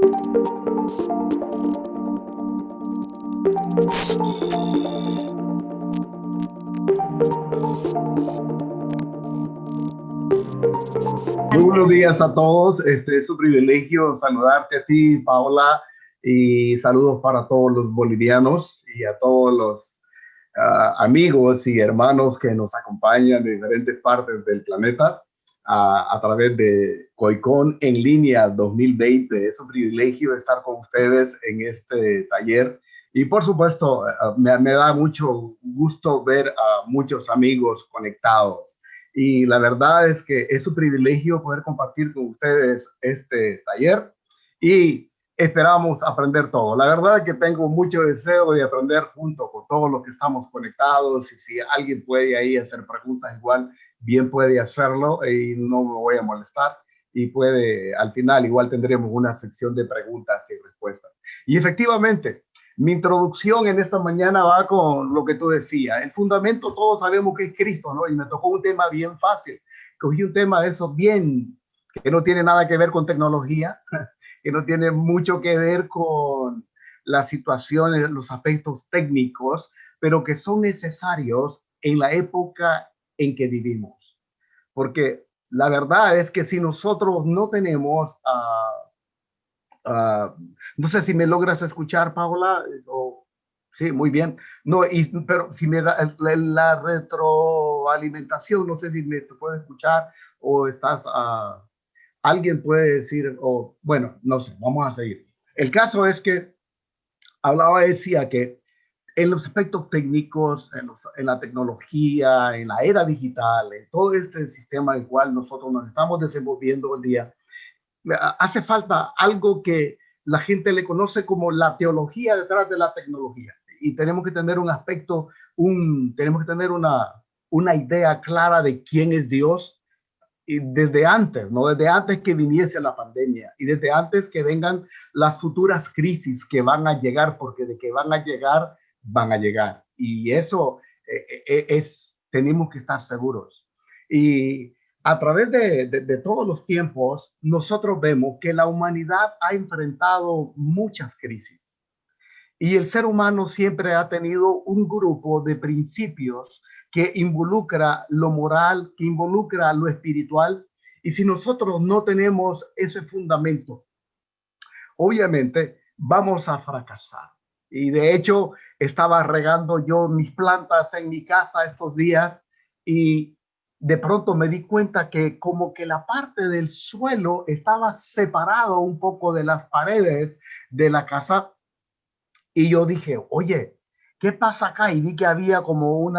Muy buenos días a todos. Es un privilegio saludarte a ti, Paola, y saludos para todos los bolivianos y a todos los amigos y hermanos que nos acompañan de diferentes partes del planeta a través de COICON en línea 2020. Es un privilegio estar con ustedes en este taller y por supuesto me da mucho gusto ver a muchos amigos conectados. Y la verdad es que es un privilegio poder compartir con ustedes este taller y esperamos aprender todo. La verdad es que tengo mucho deseo de aprender junto con todos los que estamos conectados y si alguien puede ahí hacer preguntas igual, bien puede hacerlo y no me voy a molestar y puede, al final igual tendremos una sección de preguntas y respuestas. Y efectivamente, mi introducción en esta mañana va con lo que tú decías. El fundamento todos sabemos que es Cristo, ¿no? Y me tocó un tema bien fácil. Cogí un tema de esos bien, que no tiene nada que ver con tecnología, que no tiene mucho que ver con las situaciones, los aspectos técnicos, pero que son necesarios en la época en que vivimos. Porque la verdad es que si nosotros no tenemos Uh, no sé si me logras escuchar, Paola. Sí, muy bien. No, pero si me da la retroalimentación, no sé si me te puedes escuchar o estás, alguien puede decir, o bueno, no sé, vamos a seguir. El caso es que decía que en los aspectos técnicos, en la tecnología, en la era digital, en todo este sistema en el cual nosotros nos estamos desenvolviendo hoy día, hace falta algo que la gente le conoce como la teología detrás de la tecnología. Y tenemos que tener un aspecto, tenemos que tener una idea clara de quién es Dios y desde antes, ¿no? Desde antes que viniese la pandemia y desde antes que vengan las futuras crisis que van a llegar, porque de que van a llegar. Y eso tenemos que estar seguros. Y a través de todos los tiempos, nosotros vemos que la humanidad ha enfrentado muchas crisis. Y el ser humano siempre ha tenido un grupo de principios que involucra lo moral, que involucra lo espiritual. Y si nosotros no tenemos ese fundamento, obviamente vamos a fracasar. Y de hecho, estaba regando yo mis plantas en mi casa estos días y de pronto me di cuenta que como que la parte del suelo estaba separado un poco de las paredes de la casa. Y yo dije, oye, ¿qué pasa acá? Y vi que había como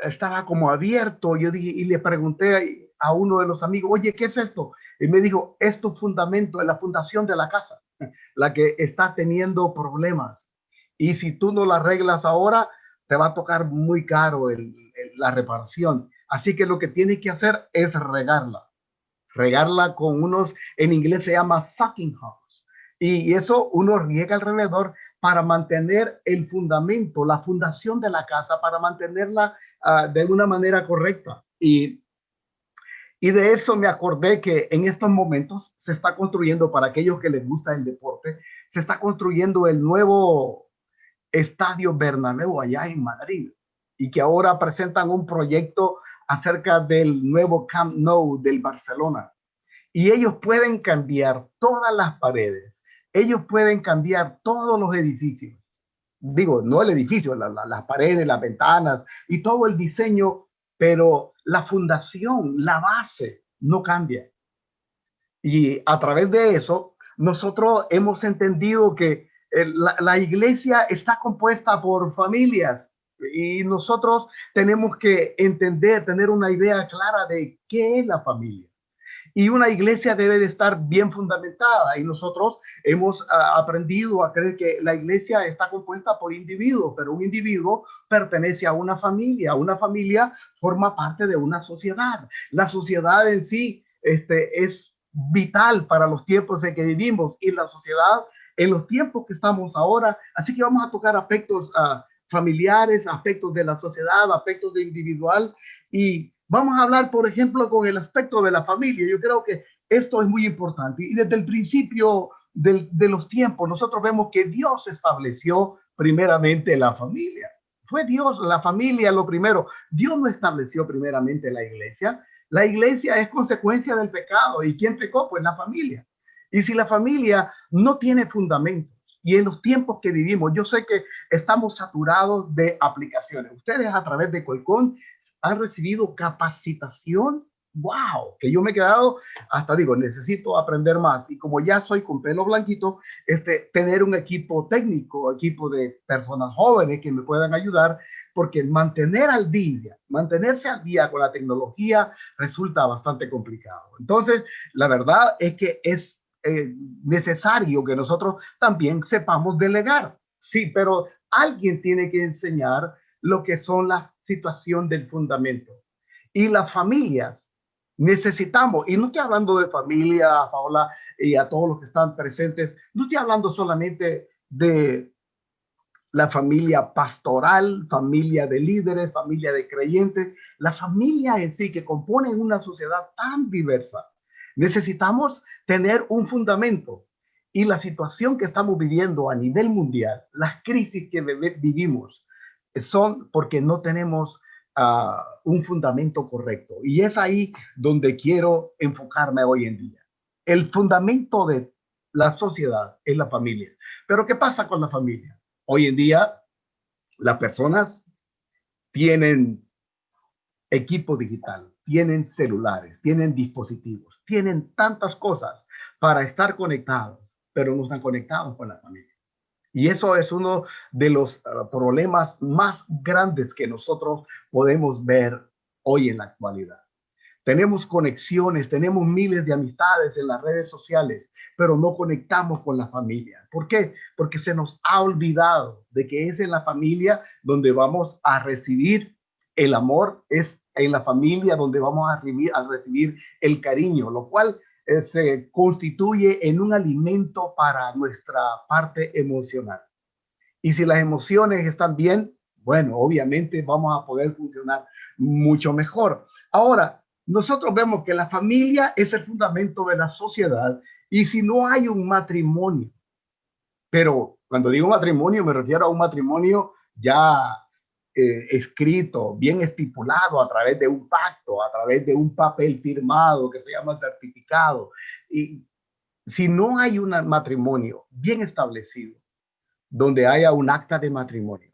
estaba como abierto. Yo dije, y le pregunté a uno de los amigos, oye, ¿qué es esto? Y me dijo, es tu fundamento, es la fundación de la casa, la que está teniendo problemas. Y si tú no la arreglas ahora, te va a tocar muy caro la reparación. Así que lo que tienes que hacer es regarla con en inglés se llama sucking house. Y eso uno riega alrededor para mantener el fundamento, la fundación de la casa, para mantenerla de una manera correcta. Y de eso me acordé que en estos momentos se está construyendo, para aquellos que les gusta el deporte, se está construyendo el nuevo Estadio Bernabéu allá en Madrid y que ahora presentan un proyecto acerca del nuevo Camp Nou del Barcelona. Y ellos pueden cambiar todas las paredes, ellos pueden cambiar todos los edificios. Digo, no el edificio, las paredes, las ventanas y todo el diseño, pero la fundación, la base no cambia. Y a través de eso, nosotros hemos entendido que la iglesia está compuesta por familias y nosotros tenemos que entender, tener una idea clara de qué es la familia. Y una iglesia debe de estar bien fundamentada y nosotros hemos aprendido a creer que la iglesia está compuesta por individuos, pero un individuo pertenece a una familia forma parte de una sociedad. La sociedad en sí es vital para los tiempos en que vivimos y la sociedad en los tiempos que estamos ahora. Así que vamos a tocar aspectos familiares, aspectos de la sociedad, aspectos de individual y vamos a hablar, por ejemplo, con el aspecto de la familia. Yo creo que esto es muy importante. Y desde el principio de los tiempos, nosotros vemos que Dios estableció primeramente la familia. Fue Dios, la familia, lo primero. Dios no estableció primeramente la iglesia. La iglesia es consecuencia del pecado. ¿Y quién pecó? Pues la familia. Y si la familia no tiene fundamentos, y en los tiempos que vivimos, yo sé que estamos saturados de aplicaciones. Ustedes a través de Colcón han recibido capacitación. Wow, que yo me he quedado hasta digo, necesito aprender más. Y como ya soy con pelo blanquito, tener un equipo técnico, equipo de personas jóvenes que me puedan ayudar, porque mantenerse al día con la tecnología resulta bastante complicado. Entonces, la verdad es que es necesario que nosotros también sepamos delegar. Sí, pero alguien tiene que enseñar lo que son la situación del fundamento. Y las familias necesitamos, y no estoy hablando de familia, Paola, y a todos los que están presentes, no estoy hablando solamente de la familia pastoral, familia de líderes, familia de creyentes, la familia en sí que componen una sociedad tan diversa. Necesitamos tener un fundamento y la situación que estamos viviendo a nivel mundial, las crisis que vivimos, son porque no tenemos un fundamento correcto. Y es ahí donde quiero enfocarme hoy en día. El fundamento de la sociedad es la familia. Pero ¿qué pasa con la familia? Hoy en día, las personas tienen equipo digital, tienen celulares, tienen dispositivos, tienen tantas cosas para estar conectados, pero no están conectados con la familia. Y eso es uno de los problemas más grandes que nosotros podemos ver hoy en la actualidad. Tenemos conexiones, tenemos miles de amistades en las redes sociales, pero no conectamos con la familia. ¿Por qué? Porque se nos ha olvidado de que es en la familia donde vamos a recibir el amor, es en la familia donde vamos a recibir el cariño, lo cual se constituye en un alimento para nuestra parte emocional. Y si las emociones están bien, bueno, obviamente vamos a poder funcionar mucho mejor. Ahora, nosotros vemos que la familia es el fundamento de la sociedad y si no hay un matrimonio, pero cuando digo matrimonio me refiero a un matrimonio ya escrito, bien estipulado a través de un pacto, a través de un papel firmado que se llama certificado. Y si no hay un matrimonio bien establecido, donde haya un acta de matrimonio,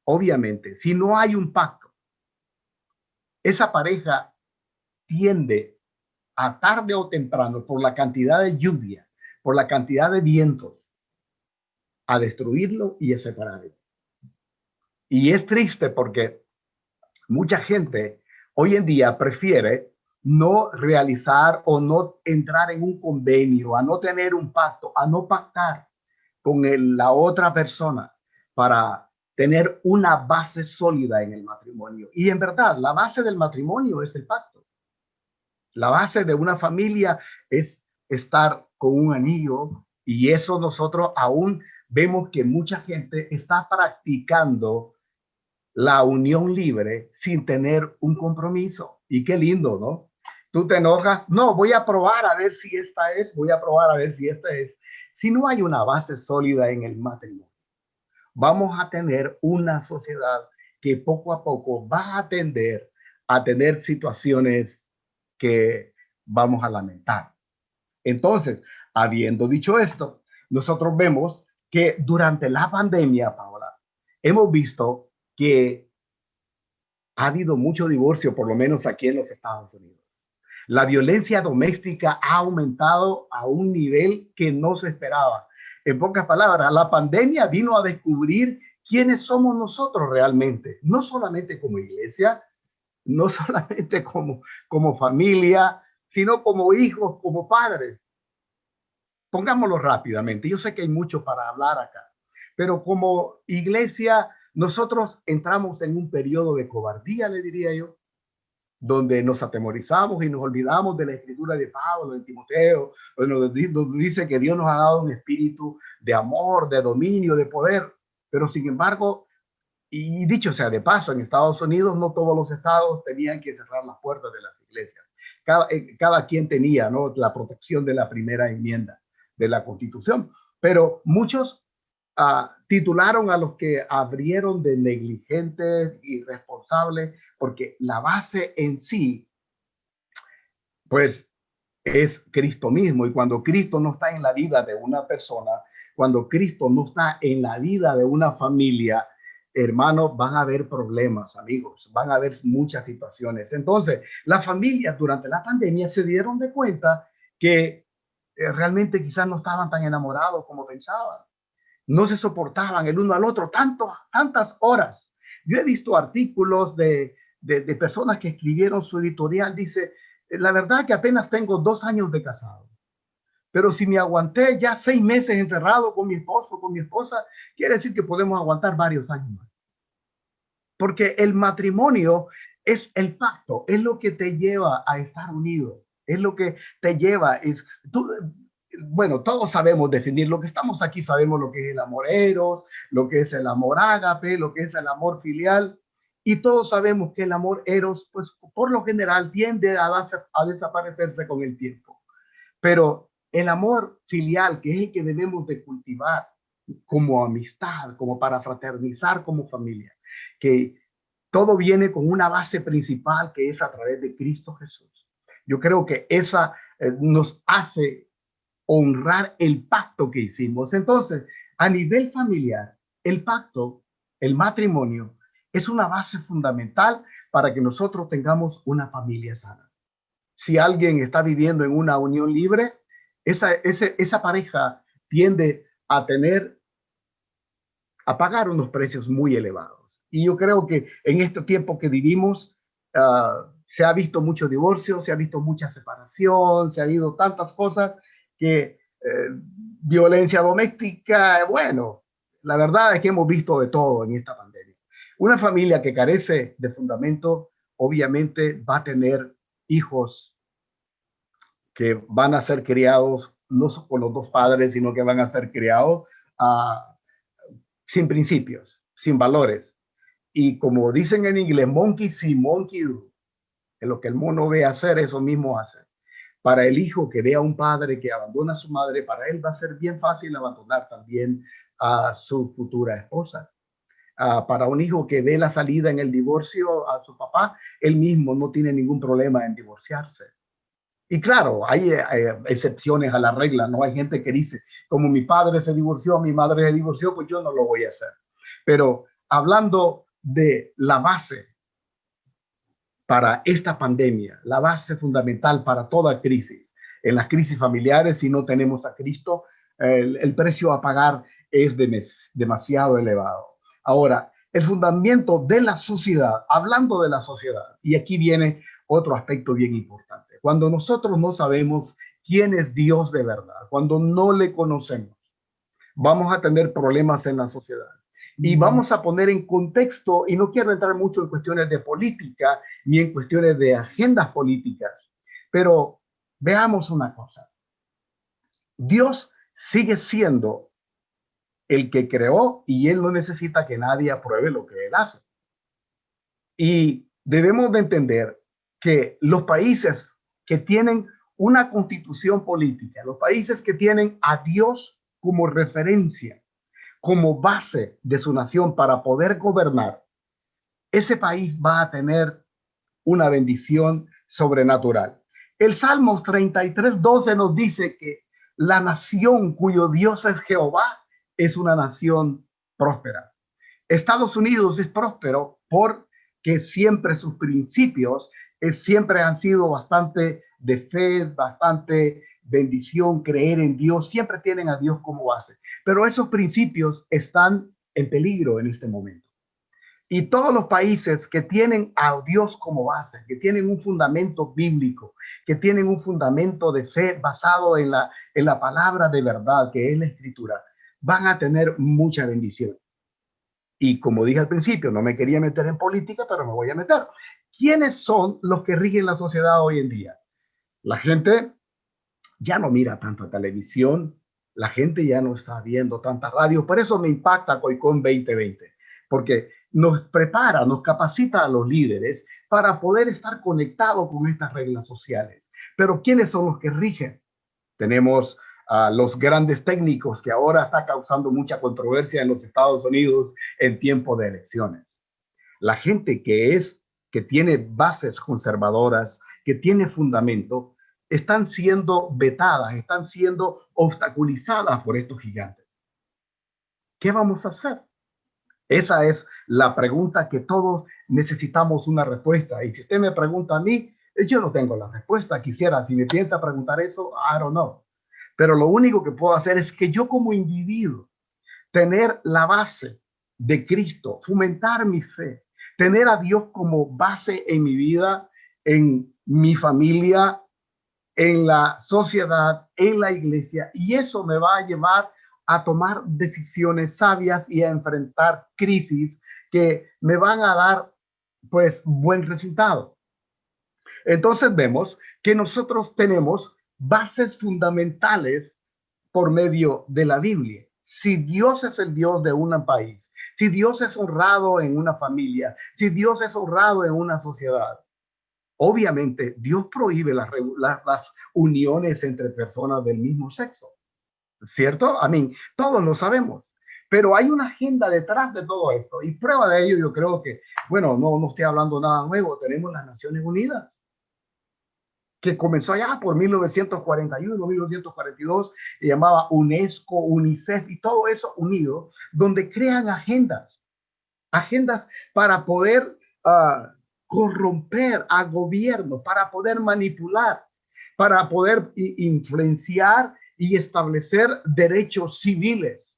obviamente, si no hay un pacto, esa pareja tiende a tarde o temprano, por la cantidad de lluvia, por la cantidad de vientos, a destruirlo y a separarlo. Y es triste porque mucha gente hoy en día prefiere no realizar o no entrar en un convenio, a no tener un pacto, a no pactar con la otra persona para tener una base sólida en el matrimonio. Y en verdad, la base del matrimonio es el pacto. La base de una familia es estar con un anillo y eso nosotros aún vemos que mucha gente está practicando la unión libre sin tener un compromiso. Y qué lindo, ¿no? Tú te enojas, no, voy a probar a ver si esta es, voy a probar a ver si esta es. Si no hay una base sólida en el matrimonio, vamos a tener una sociedad que poco a poco va a tender a tener situaciones que vamos a lamentar. Entonces, habiendo dicho esto, nosotros vemos que durante la pandemia, Paola, hemos visto que ha habido mucho divorcio, por lo menos aquí en los Estados Unidos. La violencia doméstica ha aumentado a un nivel que no se esperaba. En pocas palabras, la pandemia vino a descubrir quiénes somos nosotros realmente, no solamente como iglesia, no solamente como familia, sino como hijos, como padres. Pongámoslo rápidamente. Yo sé que hay mucho para hablar acá, pero como iglesia, nosotros entramos en un periodo de cobardía, le diría yo, donde nos atemorizamos y nos olvidamos de la escritura de Pablo, de Timoteo, donde nos dice que Dios nos ha dado un espíritu de amor, de dominio, de poder. Pero sin embargo, y dicho sea de paso, en Estados Unidos no todos los estados tenían que cerrar las puertas de las iglesias. Cada quien tenía, ¿no?, la protección de la primera enmienda de la Constitución, pero muchos titularon a los que abrieron de negligentes, irresponsables, porque la base en sí, pues, es Cristo mismo. Y cuando Cristo no está en la vida de una persona, cuando Cristo no está en la vida de una familia, hermanos, van a haber problemas, amigos, van a haber muchas situaciones. Entonces, las familias durante la pandemia se dieron de cuenta que realmente quizás no estaban tan enamorados como pensaban. No se soportaban el uno al otro tantas horas. Yo he visto artículos de personas que escribieron su editorial. Dice, la verdad que apenas tengo 2 años de casado, pero si me aguanté ya 6 meses encerrado con mi esposo, con mi esposa, quiere decir que podemos aguantar varios años más. Porque el matrimonio es el pacto, es lo que te lleva a estar unido, es lo que te lleva, bueno, todos sabemos definir, lo que estamos aquí sabemos lo que es el amor eros, lo que es el amor ágape, lo que es el amor filial, y todos sabemos que el amor eros, pues por lo general tiende a desaparecerse con el tiempo. Pero el amor filial, que es el que debemos de cultivar como amistad, como para fraternizar como familia, que todo viene con una base principal que es a través de Cristo Jesús. Yo creo que esa nos hace honrar el pacto que hicimos. Entonces, a nivel familiar, el pacto, el matrimonio, es una base fundamental para que nosotros tengamos una familia sana. Si alguien está viviendo en una unión libre, esa pareja tiende a pagar unos precios muy elevados. Y yo creo que en este tiempo que vivimos, se ha visto mucho divorcio, se ha visto mucha separación, se ha habido tantas cosas que violencia doméstica, bueno, la verdad es que hemos visto de todo en esta pandemia. Una familia que carece de fundamento, obviamente va a tener hijos que van a ser criados no por los dos padres, sino que van a ser criados sin principios, sin valores. Y como dicen en inglés, monkey see, monkey do. En lo que el mono ve hacer, eso mismo hace. Para el hijo que ve a un padre que abandona a su madre, para él va a ser bien fácil abandonar también a su futura esposa. Para un hijo que ve la salida en el divorcio a su papá, él mismo no tiene ningún problema en divorciarse. Y claro, hay excepciones a la regla, ¿no? Hay gente que dice, como mi padre se divorció, mi madre se divorció, pues yo no lo voy a hacer. Pero hablando de la base para esta pandemia, la base fundamental para toda crisis, en las crisis familiares, si no tenemos a Cristo, el precio a pagar es demasiado elevado. Ahora, el fundamento de la sociedad, hablando de la sociedad, y aquí viene otro aspecto bien importante. Cuando nosotros no sabemos quién es Dios de verdad, cuando no le conocemos, vamos a tener problemas en la sociedad. Y vamos a poner en contexto, y no quiero entrar mucho en cuestiones de política ni en cuestiones de agendas políticas, pero veamos una cosa. Dios sigue siendo el que creó y él no necesita que nadie apruebe lo que él hace. Y debemos de entender que los países que tienen una constitución política, los países que tienen a Dios como referencia, como base de su nación para poder gobernar, ese país va a tener una bendición sobrenatural. El Salmos 33:12 nos dice que la nación cuyo Dios es Jehová es una nación próspera. Estados Unidos es próspero porque siempre sus principios siempre han sido bastante de fe, bastante bendición, creer en Dios, siempre tienen a Dios como base. Pero esos principios están en peligro en este momento. Y todos los países que tienen a Dios como base, que tienen un fundamento bíblico, que tienen un fundamento de fe basado en la palabra de verdad, que es la Escritura, van a tener mucha bendición. Y como dije al principio, no me quería meter en política, pero me voy a meter. ¿Quiénes son los que rigen la sociedad hoy en día? La gente ya no mira tanta televisión, la gente ya no está viendo tanta radio. Por eso me impacta Coicón 2020, porque nos prepara, nos capacita a los líderes para poder estar conectados con estas reglas sociales. Pero ¿quiénes son los que rigen? Tenemos a los grandes técnicos que ahora está causando mucha controversia en los Estados Unidos en tiempo de elecciones. La gente que tiene bases conservadoras, que tiene fundamento, están siendo vetadas, están siendo obstaculizadas por estos gigantes. ¿Qué vamos a hacer? Esa es la pregunta que todos necesitamos una respuesta. Y si usted me pregunta a mí, yo no tengo la respuesta. Quisiera, si me piensa preguntar eso, I don't know. Pero lo único que puedo hacer es que yo como individuo, tener la base de Cristo, fomentar mi fe, tener a Dios como base en mi vida, en mi familia, en la sociedad, en la iglesia, y eso me va a llevar a tomar decisiones sabias y a enfrentar crisis que me van a dar pues buen resultado. Entonces vemos que nosotros tenemos bases fundamentales por medio de la Biblia. Si Dios es el Dios de un país, si Dios es honrado en una familia, si Dios es honrado en una sociedad, obviamente Dios prohíbe las uniones entre personas del mismo sexo, ¿cierto? Todos lo sabemos. Pero hay una agenda detrás de todo esto y prueba de ello yo creo que, bueno, no estoy hablando nada nuevo, tenemos las Naciones Unidas, que comenzó allá por 1941, 1942, y llamaba UNESCO, UNICEF y todo eso unido, donde crean agendas para poder corromper a gobiernos, para poder manipular, para poder influenciar y establecer derechos civiles.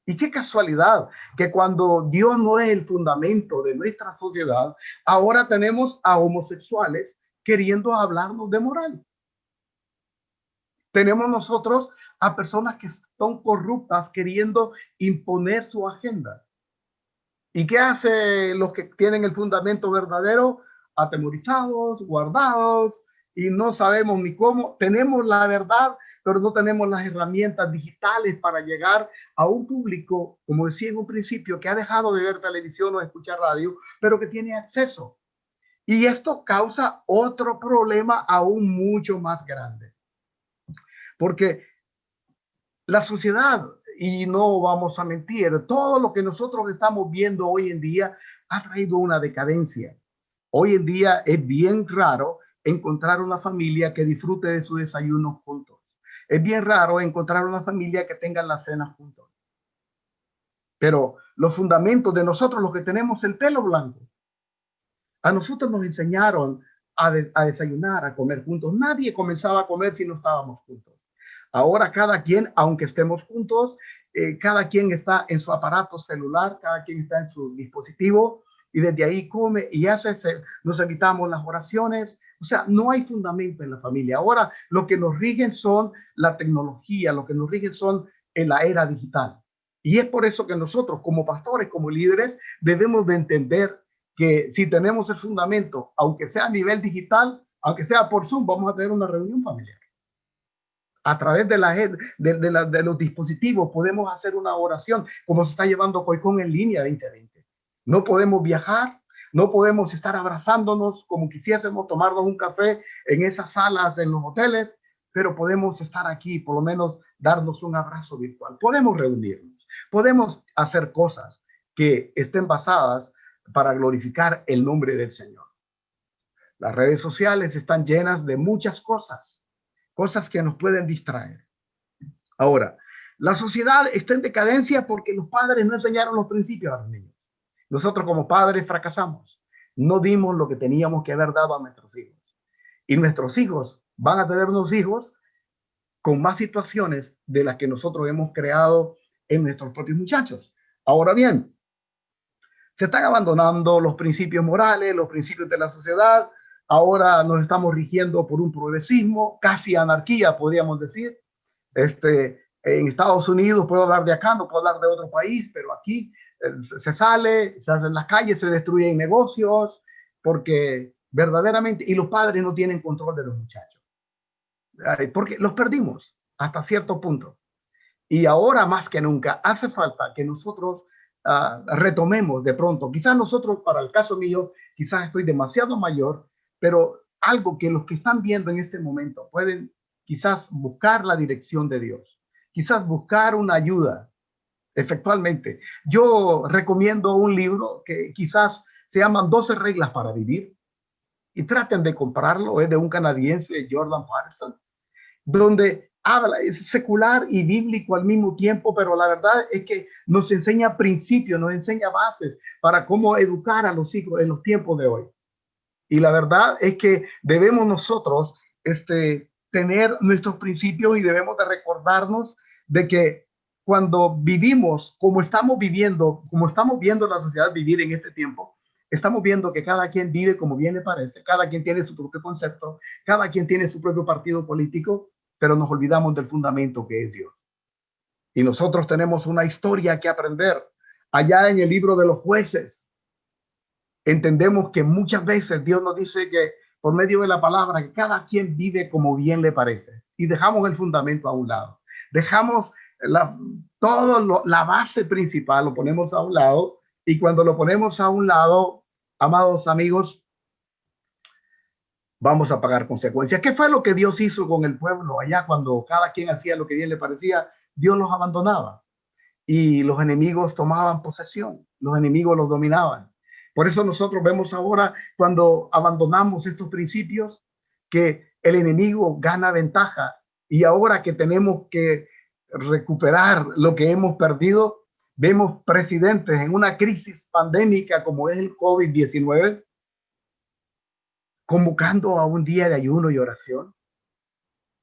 Y qué casualidad que cuando Dios no es el fundamento de nuestra sociedad, ahora tenemos a homosexuales queriendo hablarnos de moral. Tenemos nosotros a personas que son corruptas queriendo imponer su agenda. ¿Y qué hace los que tienen el fundamento verdadero? Atemorizados, guardados, y no sabemos ni cómo. Tenemos la verdad, pero no tenemos las herramientas digitales para llegar a un público, como decía en un principio, que ha dejado de ver televisión o escuchar radio, pero que tiene acceso. Y esto causa otro problema aún mucho más grande. Porque la sociedad, y no vamos a mentir, todo lo que nosotros estamos viendo hoy en día ha traído una decadencia. Hoy en día es bien raro encontrar una familia que disfrute de su desayuno juntos. Es bien raro encontrar una familia que tenga la cena juntos. Pero los fundamentos de nosotros, los que tenemos el pelo blanco, a nosotros nos enseñaron a desayunar, a comer juntos. Nadie comenzaba a comer si no estábamos juntos. Ahora cada quien, aunque estemos juntos, cada quien está en su aparato celular, cada quien está en su dispositivo y desde ahí come y nos evitamos las oraciones. O sea, no hay fundamento en la familia. Ahora lo que nos rigen son la tecnología, lo que nos rigen son en la era digital. Y es por eso que nosotros como pastores, como líderes, debemos de entender que si tenemos el fundamento, aunque sea a nivel digital, aunque sea por Zoom, vamos a tener una reunión familiar. A través de los dispositivos podemos hacer una oración, como se está llevando Coicón en línea 2020. No podemos viajar, no podemos estar abrazándonos como quisiésemos tomarnos un café en esas salas en los hoteles, pero podemos estar aquí, por lo menos darnos un abrazo virtual. Podemos reunirnos, podemos hacer cosas que estén basadas para glorificar el nombre del Señor. Las redes sociales están llenas de muchas cosas que nos pueden distraer. Ahora, la sociedad está en decadencia porque los padres no enseñaron los principios a los niños. Nosotros como padres fracasamos. No dimos lo que teníamos que haber dado a nuestros hijos. Y nuestros hijos van a tener unos hijos con más situaciones de las que nosotros hemos creado en nuestros propios muchachos. Ahora bien, se están abandonando los principios morales, los principios de la sociedad. Ahora nos estamos rigiendo por un progresismo, casi anarquía, podríamos decir. En Estados Unidos, puedo hablar de acá, no puedo hablar de otro país, pero aquí se sale, se hacen las calles, se destruyen negocios, porque verdaderamente, y los padres no tienen control de los muchachos, porque los perdimos hasta cierto punto. Y ahora más que nunca hace falta que nosotros retomemos de pronto. Quizás nosotros, para el caso mío, quizás estoy demasiado mayor, pero algo que los que están viendo en este momento pueden quizás buscar la dirección de Dios, quizás buscar una ayuda. Efectivamente, yo recomiendo un libro que quizás se llaman 12 reglas para vivir y traten de comprarlo. Es de un canadiense, Jordan Peterson, donde habla, es secular y bíblico al mismo tiempo, pero la verdad es que nos enseña principios, nos enseña bases para cómo educar a los hijos en los tiempos de hoy. Y la verdad es que debemos nosotros tener nuestros principios y debemos de recordarnos de que cuando vivimos como estamos viviendo, como estamos viendo la sociedad vivir en este tiempo, estamos viendo que cada quien vive como bien le parece, cada quien tiene su propio concepto, cada quien tiene su propio partido político, pero nos olvidamos del fundamento que es Dios. Y nosotros tenemos una historia que aprender. Allá en el libro de los jueces, entendemos que muchas veces Dios nos dice que por medio de la palabra, que cada quien vive como bien le parece. Y dejamos el fundamento a un lado. Dejamos la base principal, lo ponemos a un lado. Y cuando lo ponemos a un lado, amados amigos, vamos a pagar consecuencias. ¿Qué fue lo que Dios hizo con el pueblo allá cuando cada quien hacía lo que bien le parecía? Dios los abandonaba y los enemigos tomaban posesión, los enemigos los dominaban. Por eso nosotros vemos ahora, cuando abandonamos estos principios, que el enemigo gana ventaja, y ahora que tenemos que recuperar lo que hemos perdido, vemos presidentes en una crisis pandémica como es el COVID-19, convocando a un día de ayuno y oración,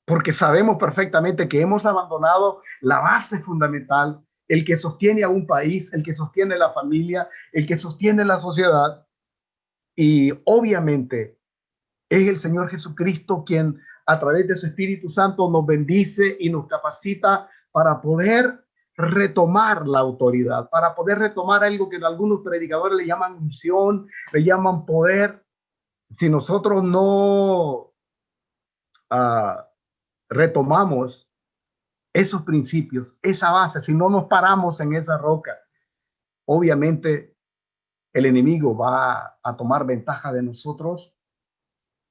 porque sabemos perfectamente que hemos abandonado la base fundamental, el que sostiene a un país, el que sostiene la familia, el que sostiene la sociedad. Y obviamente es el Señor Jesucristo quien a través de su Espíritu Santo nos bendice y nos capacita para poder retomar la autoridad, para poder retomar algo que algunos predicadores le llaman unción, le llaman poder. Si nosotros no retomamos esos principios, esa base, si no nos paramos en esa roca, obviamente el enemigo va a tomar ventaja de nosotros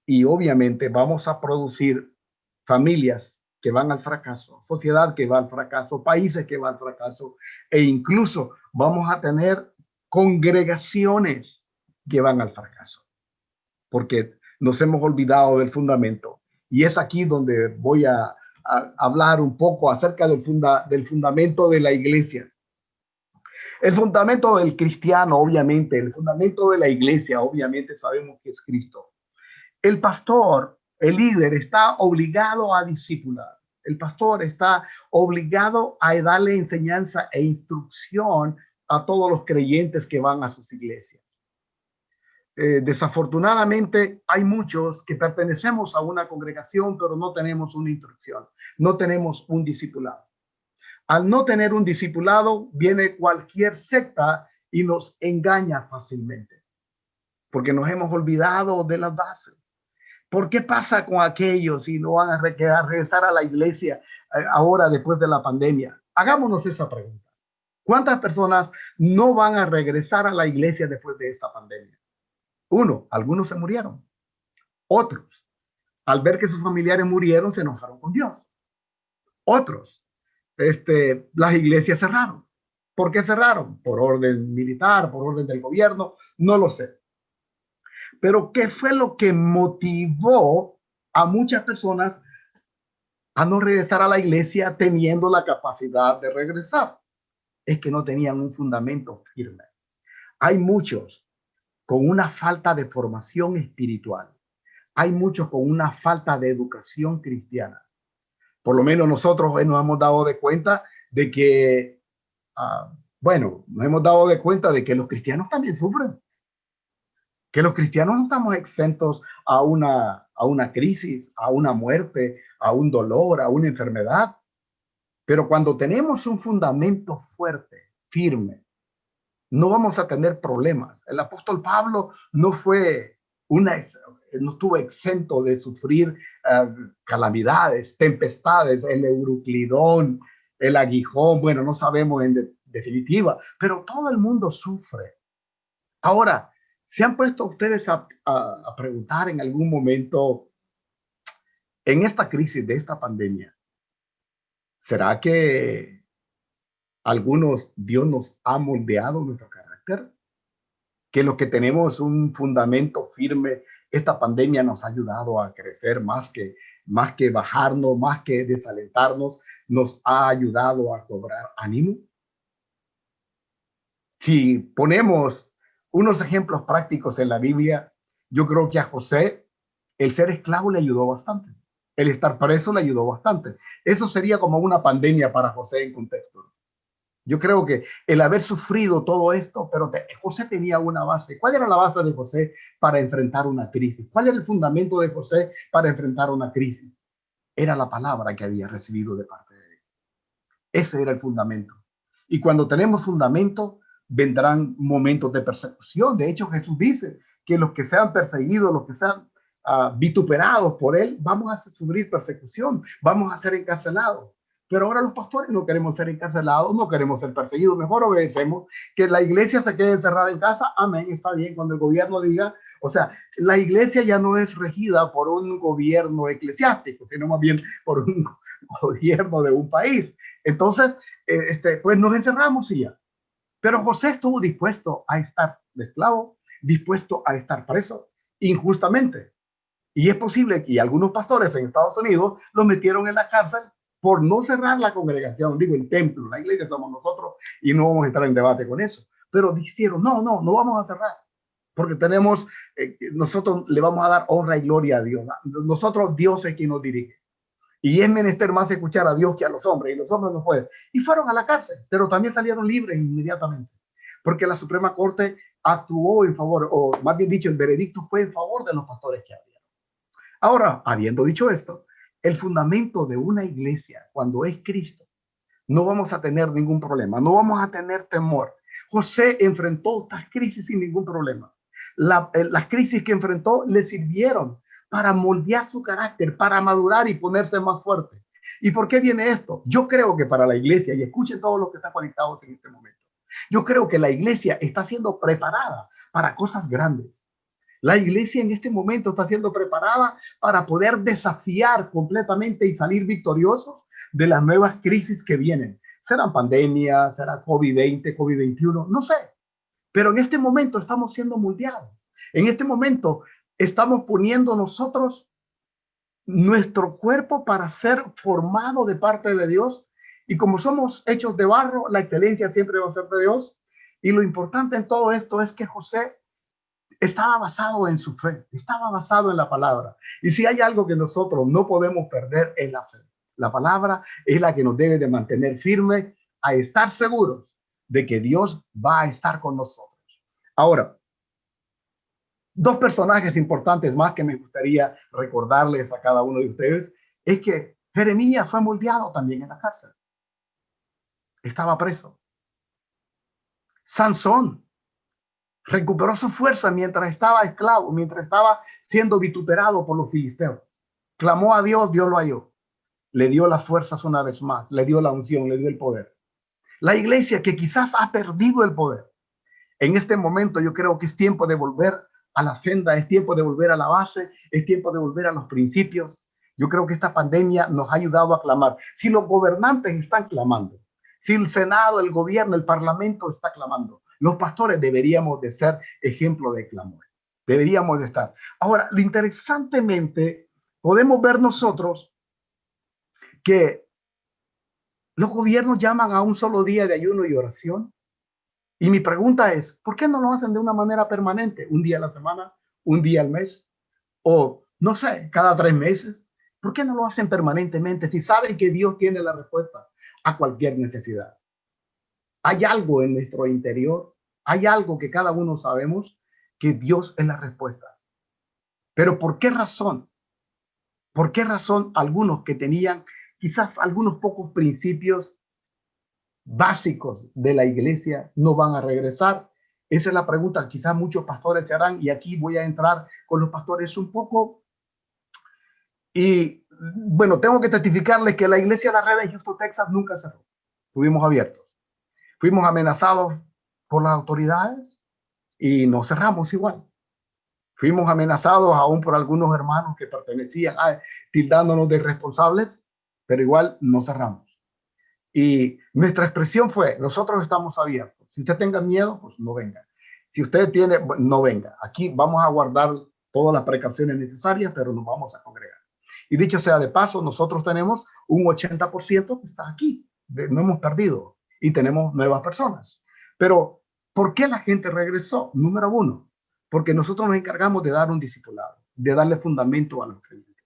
y obviamente vamos a producir familias que van al fracaso, sociedad que va al fracaso, países que van al fracaso, e incluso vamos a tener congregaciones que van al fracaso, porque nos hemos olvidado del fundamento. Y es aquí donde voy a hablar un poco acerca del fundamento de la iglesia. El fundamento del cristiano, obviamente, el fundamento de la iglesia, obviamente sabemos que es Cristo. El pastor, el líder, está obligado a discipular. El pastor está obligado a darle enseñanza e instrucción a todos los creyentes que van a sus iglesias. Desafortunadamente hay muchos que pertenecemos a una congregación, pero no tenemos una instrucción, no tenemos un discipulado. Al no tener un discipulado, viene cualquier secta y nos engaña fácilmente, porque nos hemos olvidado de las bases. ¿Por qué pasa con aquellos y no van a regresar a la iglesia ahora después de la pandemia? Hagámonos esa pregunta. ¿Cuántas personas no van a regresar a la iglesia después de esta pandemia? Uno, algunos se murieron. Otros, al ver que sus familiares murieron, se enojaron con Dios. Otros, las iglesias cerraron. ¿Por qué cerraron? Por orden militar, por orden del gobierno, no lo sé. Pero ¿qué fue lo que motivó a muchas personas a no regresar a la iglesia teniendo la capacidad de regresar? Es que no tenían un fundamento firme. Hay muchos con una falta de formación espiritual. Hay muchos con una falta de educación cristiana. Por lo menos nosotros nos hemos dado de cuenta de que, nos hemos dado de cuenta de que los cristianos también sufren, que los cristianos no estamos exentos a una crisis, a una muerte, a un dolor, a una enfermedad. Pero cuando tenemos un fundamento fuerte, firme, no vamos a tener problemas. El apóstol Pablo no estuvo exento de sufrir calamidades, tempestades, el Euroclidón, el aguijón, bueno, no sabemos definitiva, pero todo el mundo sufre. Ahora, ¿se han puesto ustedes a preguntar en algún momento en esta crisis de esta pandemia? ¿Será que algunos Dios nos ha moldeado nuestro carácter? Que lo que tenemos un fundamento firme, esta pandemia nos ha ayudado a crecer más que bajarnos, más que desalentarnos, nos ha ayudado a cobrar ánimo. Si ponemos unos ejemplos prácticos en la Biblia, yo creo que a José el ser esclavo le ayudó bastante. El estar preso le ayudó bastante. Eso sería como una pandemia para José en contexto. Yo creo que el haber sufrido todo esto, pero José tenía una base. ¿Cuál era la base de José para enfrentar una crisis? ¿Cuál era el fundamento de José para enfrentar una crisis? Era la palabra que había recibido de parte de Dios. Ese era el fundamento. Y cuando tenemos fundamento, vendrán momentos de persecución. De hecho, Jesús dice que los que sean perseguidos, los que sean vituperados por él, vamos a sufrir persecución, vamos a ser encarcelados. Pero ahora los pastores no queremos ser encarcelados, no queremos ser perseguidos, mejor obedecemos, que la iglesia se quede encerrada en casa, amén, está bien, cuando el gobierno diga, o sea, la iglesia ya no es regida por un gobierno eclesiástico, sino más bien por un gobierno de un país. Entonces, pues nos encerramos y ya. Pero José estuvo dispuesto a estar de esclavo, dispuesto a estar preso injustamente. Y es posible que algunos pastores en Estados Unidos los metieron en la cárcel por no cerrar la congregación, digo el templo, la iglesia somos nosotros y no vamos a entrar en debate con eso. Pero dijeron, no vamos a cerrar porque tenemos, nosotros le vamos a dar honra y gloria a Dios. Nosotros, Dios es quien nos dirige. Y es menester más escuchar a Dios que a los hombres, y los hombres no pueden. Y fueron a la cárcel, pero también salieron libres inmediatamente, porque la Suprema Corte actuó en favor, o más bien dicho, el veredicto fue en favor de los pastores que había. Ahora, habiendo dicho esto, el fundamento de una iglesia, cuando es Cristo, no vamos a tener ningún problema, no vamos a tener temor. José enfrentó estas crisis sin ningún problema. Las crisis que enfrentó le sirvieron para moldear su carácter, para madurar y ponerse más fuerte. ¿Y por qué viene esto? Yo creo que para la iglesia, y escuchen todos los que están conectados en este momento, yo creo que la iglesia está siendo preparada para cosas grandes. La iglesia en este momento está siendo preparada para poder desafiar completamente y salir victoriosos de las nuevas crisis que vienen. Serán pandemias, será COVID-20, COVID-21, no sé. Pero en este momento estamos siendo moldeados. En este momento estamos poniendo nosotros nuestro cuerpo para ser formado de parte de Dios. Y como somos hechos de barro, la excelencia siempre va a ser de Dios. Y lo importante en todo esto es que José estaba basado en su fe, estaba basado en la palabra. Y si hay algo que nosotros no podemos perder es la fe. La palabra es la que nos debe de mantener firme a estar seguros de que Dios va a estar con nosotros. Ahora, dos personajes importantes más que me gustaría recordarles a cada uno de ustedes es que Jeremías fue moldeado también en la cárcel. Estaba preso. Sansón recuperó su fuerza mientras estaba esclavo, mientras estaba siendo vituperado por los filisteos. Clamó a Dios, Dios lo halló. Le dio las fuerzas una vez más, le dio la unción, le dio el poder. La iglesia que quizás ha perdido el poder. En este momento yo creo que es tiempo de volver a la senda, es tiempo de volver a la base, es tiempo de volver a los principios. Yo creo que esta pandemia nos ha ayudado a clamar. Si los gobernantes están clamando, si el Senado, el gobierno, el Parlamento está clamando, los pastores deberíamos de ser ejemplo de clamor. Deberíamos de estar. Ahora, interesantemente, podemos ver nosotros que los gobiernos llaman a un solo día de ayuno y oración. Y mi pregunta es, ¿por qué no lo hacen de una manera permanente? Un día a la semana, un día al mes, o no sé, cada 3 meses. ¿Por qué no lo hacen permanentemente si saben que Dios tiene la respuesta a cualquier necesidad? Hay algo en nuestro interior, hay algo que cada uno sabemos que Dios es la respuesta. Pero ¿por qué razón? ¿Por qué razón algunos que tenían quizás algunos pocos principios básicos de la iglesia no van a regresar? Esa es la pregunta que quizás muchos pastores se harán, y aquí voy a entrar con los pastores un poco. Y bueno, tengo que testificarles que la iglesia de la red en Houston, Texas nunca cerró. Estuvimos abiertos. Fuimos amenazados por las autoridades y nos cerramos igual. Fuimos amenazados aún por algunos hermanos que pertenecían, tildándonos de responsables, pero igual nos cerramos. Y nuestra expresión fue, nosotros estamos abiertos. Si usted tenga miedo, pues no venga. Si usted tiene, no venga. Aquí vamos a guardar todas las precauciones necesarias, pero nos vamos a congregar. Y dicho sea de paso, nosotros tenemos un 80% que está aquí. No hemos perdido. Y tenemos nuevas personas. Pero, ¿por qué la gente regresó? Número uno, porque nosotros nos encargamos de dar un discipulado, de darle fundamento a los creyentes.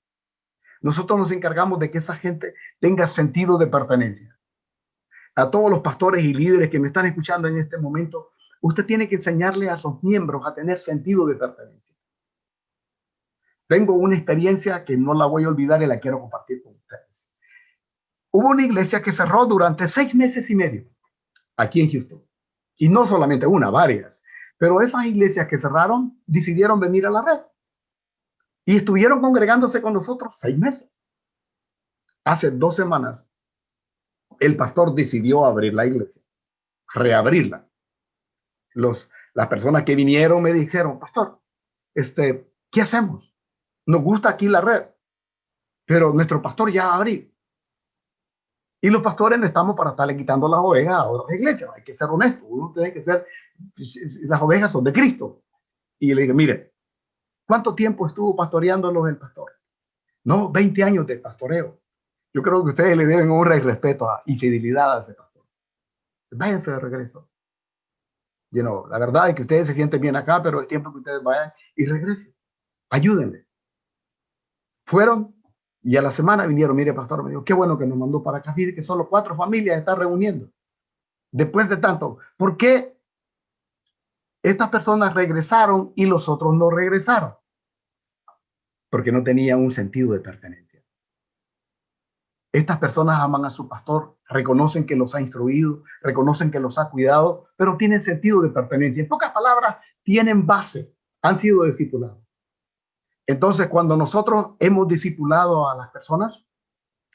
Nosotros nos encargamos de que esa gente tenga sentido de pertenencia. A todos los pastores y líderes que me están escuchando en este momento, usted tiene que enseñarle a sus miembros a tener sentido de pertenencia. Tengo una experiencia que no la voy a olvidar y la quiero compartir con ustedes. Hubo una iglesia que cerró durante 6 meses y medio aquí en Houston. Y no solamente una, varias. Pero esas iglesias que cerraron decidieron venir a la red. Y estuvieron congregándose con nosotros 6 meses. Hace 2 semanas, el pastor decidió abrir la iglesia, reabrirla. Las personas que vinieron me dijeron, pastor, ¿qué hacemos? Nos gusta aquí la red, pero nuestro pastor ya va a abrir. Y los pastores no estamos para estarle quitando las ovejas a otras iglesias. Hay que ser honesto. Uno tiene que ser, las ovejas son de Cristo. Y le dije, mire, ¿cuánto tiempo estuvo pastoreándolos el pastor? No, 20 años de pastoreo. Yo creo que ustedes le deben honra y respeto y fidelidad a ese pastor. Váyanse de regreso. La verdad es que ustedes se sienten bien acá, pero el tiempo que ustedes vayan y regresen. Ayúdenle. Fueron y a la semana vinieron. Mire, pastor, me dijo, qué bueno que nos mandó para acá. Fíjate que solo 4 familias están reuniendo. Después de tanto, ¿por qué estas personas regresaron y los otros no regresaron? Porque no tenían un sentido de pertenencia. Estas personas aman a su pastor, reconocen que los ha instruido, reconocen que los ha cuidado, pero tienen sentido de pertenencia. En pocas palabras, tienen base, han sido discipulados. Entonces, cuando nosotros hemos discipulado a las personas,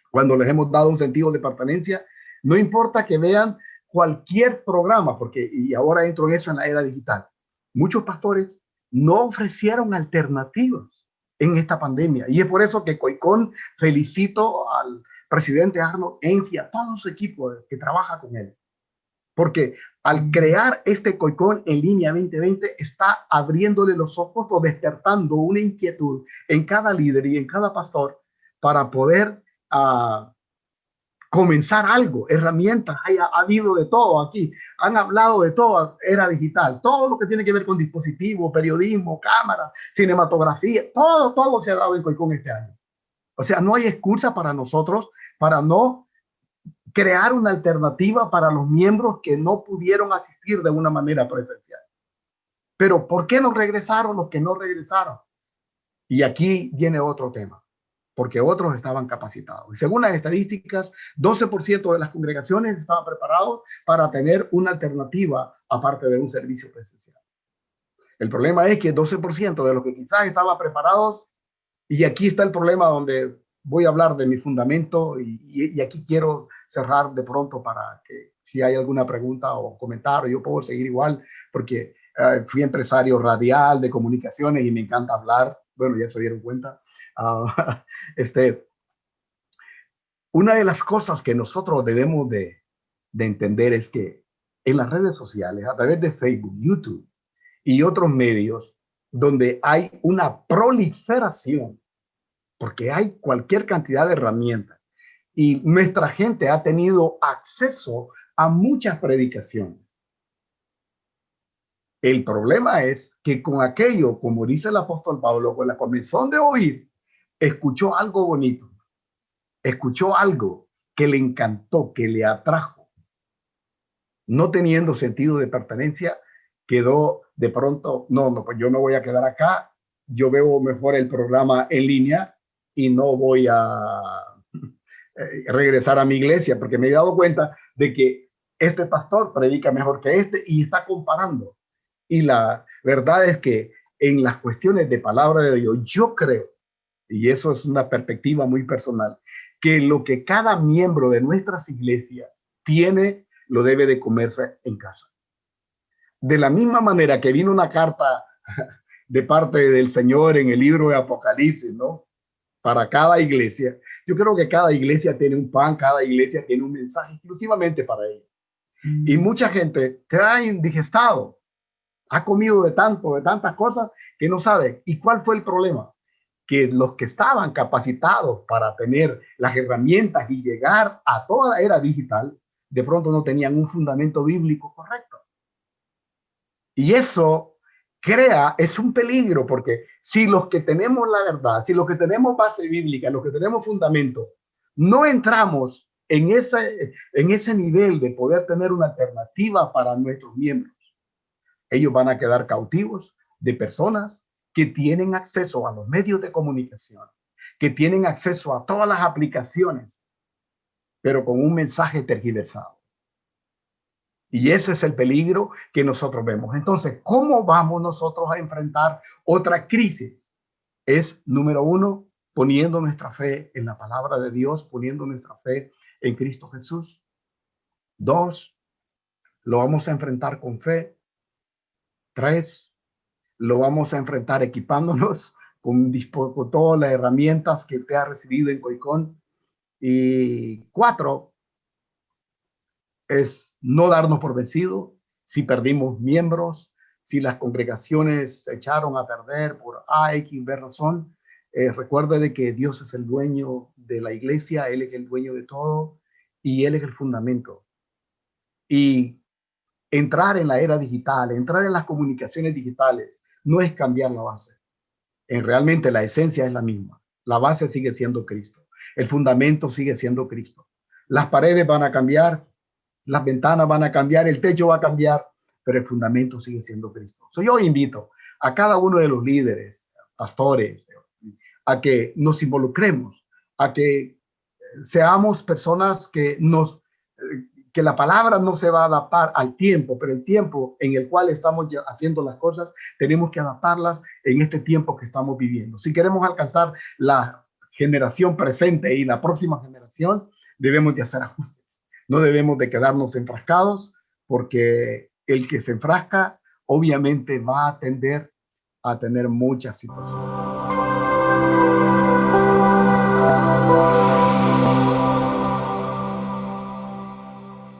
cuando les hemos dado un sentido de pertenencia, no importa que vean cualquier programa, porque, y ahora entro en eso en la era digital, muchos pastores no ofrecieron alternativas en esta pandemia. Y es por eso que COICON, felicito al presidente Arnold Enzi y a todo su equipo que trabaja con él. Porque al crear este COICON en línea 2020, está abriéndole los ojos o despertando una inquietud en cada líder y en cada pastor para poder comenzar algo, herramientas. Ha habido de todo aquí, han hablado de todo, era digital, todo lo que tiene que ver con dispositivos, periodismo, cámara, cinematografía, todo se ha dado en COICON este año. O sea, no hay excusa para nosotros para no crear una alternativa para los miembros que no pudieron asistir de una manera presencial. Pero ¿por qué no regresaron los que no regresaron? Y aquí viene otro tema, porque otros estaban capacitados. Y según las estadísticas, 12% de las congregaciones estaban preparados para tener una alternativa aparte de un servicio presencial. El problema es que 12% de los que quizás estaban preparados, y aquí está el problema donde voy a hablar de mi fundamento y aquí quiero cerrar de pronto para que si hay alguna pregunta o comentario, yo puedo seguir igual, porque fui empresario radial de comunicaciones y me encanta hablar. Bueno, ya se dieron cuenta. Una de las cosas que nosotros debemos de entender es que en las redes sociales, a través de Facebook, YouTube y otros medios, donde hay una proliferación, porque hay cualquier cantidad de herramientas y nuestra gente ha tenido acceso a muchas predicaciones. El problema es que con aquello, como dice el apóstol Pablo, con la comezón de oír, escuchó algo bonito, escuchó algo que le encantó, que le atrajo. No teniendo sentido de pertenencia, quedó de pronto, no, pues yo me voy a quedar acá, yo veo mejor el programa en línea y no voy a regresar a mi iglesia, porque me he dado cuenta de que este pastor predica mejor que este y está comparando. Y la verdad es que en las cuestiones de palabra de Dios, yo creo, y eso es una perspectiva muy personal, que lo que cada miembro de nuestras iglesias tiene lo debe de comerse en casa. De la misma manera que vino una carta de parte del Señor en el libro de Apocalipsis, ¿no? Para cada iglesia. Yo creo que cada iglesia tiene un pan, cada iglesia tiene un mensaje exclusivamente para ella. Y mucha gente queda indigestado, ha comido de tantas cosas que no sabe. ¿Y cuál fue el problema? Que los que estaban capacitados para tener las herramientas y llegar a toda la era digital, de pronto no tenían un fundamento bíblico correcto. Y eso es un peligro, porque si los que tenemos la verdad, si los que tenemos base bíblica, los que tenemos fundamento, no entramos en ese nivel de poder tener una alternativa para nuestros miembros, ellos van a quedar cautivos de personas que tienen acceso a los medios de comunicación, que tienen acceso a todas las aplicaciones, pero con un mensaje tergiversado. Y ese es el peligro que nosotros vemos. Entonces, ¿cómo vamos nosotros a enfrentar otra crisis? Es, número uno, poniendo nuestra fe en la palabra de Dios, poniendo nuestra fe en Cristo Jesús. Dos, lo vamos a enfrentar con fe. Tres, lo vamos a enfrentar equipándonos con todas las herramientas que usted ha recibido en COICON. Y cuatro, es no darnos por vencido si perdimos miembros, si las congregaciones se echaron a perder por A, X, B razón. Recuerde de que Dios es el dueño de la iglesia, Él es el dueño de todo y Él es el fundamento. Y entrar en la era digital, entrar en las comunicaciones digitales, no es cambiar la base. Realmente la esencia es la misma. La base sigue siendo Cristo. El fundamento sigue siendo Cristo. Las paredes van a cambiar, las ventanas van a cambiar, el techo va a cambiar, pero el fundamento sigue siendo Cristo. Yo invito a cada uno de los líderes, pastores, a que nos involucremos, a que seamos personas que que la palabra no se va a adaptar al tiempo, pero el tiempo en el cual estamos haciendo las cosas, tenemos que adaptarlas en este tiempo que estamos viviendo. Si queremos alcanzar la generación presente y la próxima generación, debemos de hacer ajustes. No debemos de quedarnos enfrascados, porque el que se enfrasca obviamente va a tender a tener muchas situaciones.